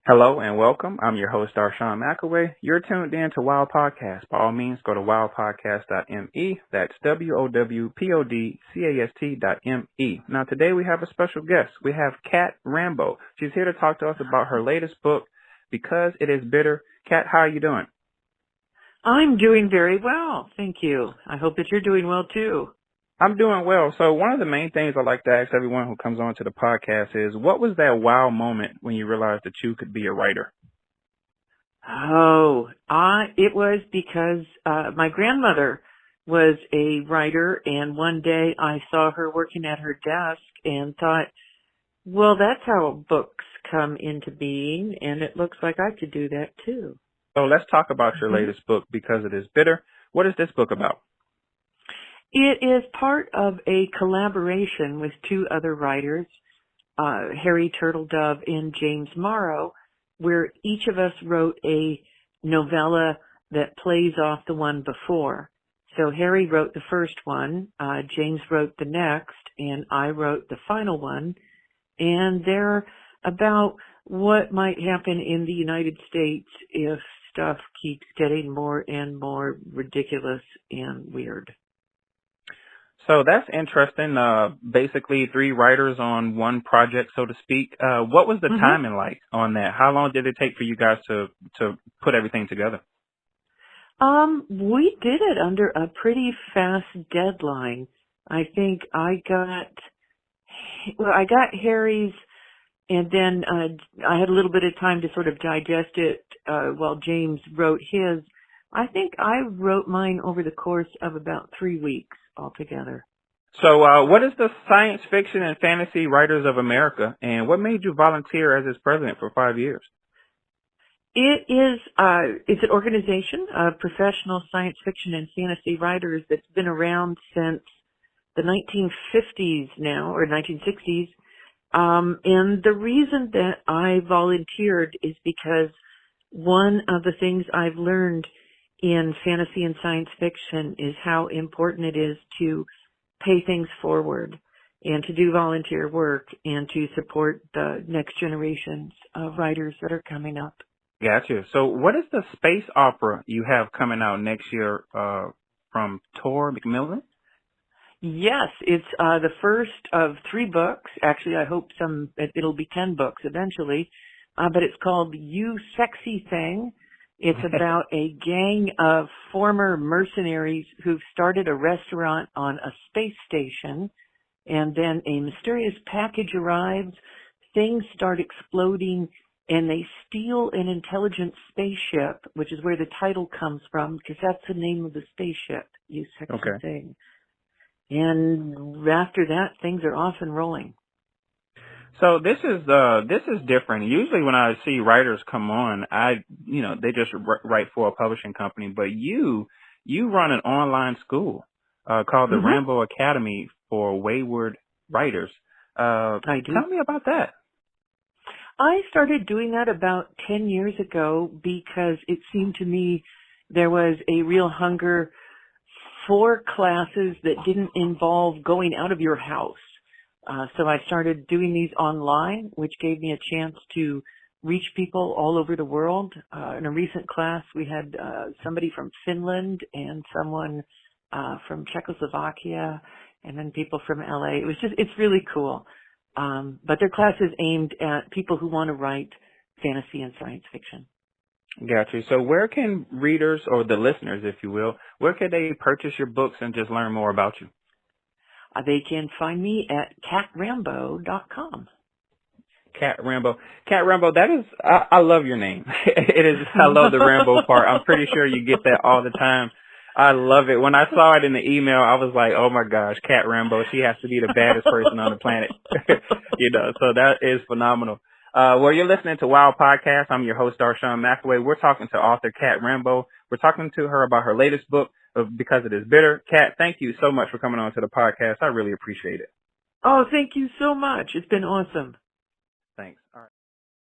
Hello and welcome. I'm your host, Darshawn McAway. You're tuned in to Wow Podcast. By all means, go to wowpodcast.me. That's wowpodcast.me. Now, today we have a special guest. We have Kat Rambo. She's here to talk to us about her latest book, Because It Is Bitter. Kat, how are you doing? I'm doing very well, thank you. I hope that you're doing well too. I'm doing well. So one of the main things I like to ask everyone who comes on to the podcast is, what was that wow moment when you realized that you could be a writer? It was because my grandmother was a writer, and one day I saw her working at her desk and thought, well, that's how books come into being, and it looks like I could do that too. So let's talk about your latest book, Because It Is Bitter. What is this book about? It is part of a collaboration with two other writers, Harry Turtledove and James Morrow, where each of us wrote a novella that plays off the one before. So Harry wrote the first one, James wrote the next, and I wrote the final one. And they're about what might happen in the United States if stuff keeps getting more and more ridiculous and weird. So that's interesting. Basically, three writers on one project, so to speak. What was the timing like on that? How long did it take for you guys to put everything together? We did it under a pretty fast deadline. I think I got Harry's, and then I had a little bit of time to sort of digest it while James wrote his. I think I wrote mine over the course of about 3 weeks altogether. So what is the Science Fiction and Fantasy Writers of America, and what made you volunteer as its president for 5 years? It's an organization of professional science fiction and fantasy writers that's been around since the 1950s now, or 1960s. And the reason that I volunteered is because one of the things I've learned in fantasy and science fiction is how important it is to pay things forward and to do volunteer work and to support the next generations of writers that are coming up. Gotcha. So what is the space opera you have coming out next year from Tor Macmillan? Yes, it's the first of 3 books. Actually, I hope it'll be 10 books eventually. But it's called You Sexy Thing. It's about a gang of former mercenaries who've started a restaurant on a space station, and then a mysterious package arrives, things start exploding, and they steal an intelligent spaceship, which is where the title comes from, because that's the name of the spaceship, You Sexy Thing. And after that, things are off and rolling. So this is different. Usually when I see writers come on, they just write for a publishing company, but you run an online school called the Rambo Academy for wayward writers. I do. Tell me about that. I started doing that about 10 years ago because it seemed to me there was a real hunger for classes that didn't involve going out of your house. So I started doing these online, which gave me a chance to reach people all over the world. In a recent class, we had somebody from Finland and someone from Czechoslovakia, and then people from LA. It's really cool. But their class is aimed at people who want to write fantasy and science fiction. Gotcha. So where can readers, or the listeners, if you will, where can they purchase your books and just learn more about you? They can find me at catrambo.com. Kat Rambo. Kat Rambo, that is, I love your name. It is, I love the Rambo part. I'm pretty sure you get that all the time. I love it. When I saw it in the email, I was like, oh my gosh, Kat Rambo, she has to be the baddest person on the planet. So that is phenomenal. Well, you're listening to Wow Podcast. I'm your host, Darshawn McAway. We're talking to author Kat Rambo. We're talking to her about her latest book, Because It Is Bitter. Kat, thank you so much for coming on to the podcast. I really appreciate it. Oh, thank you so much. It's been awesome. Thanks. All right.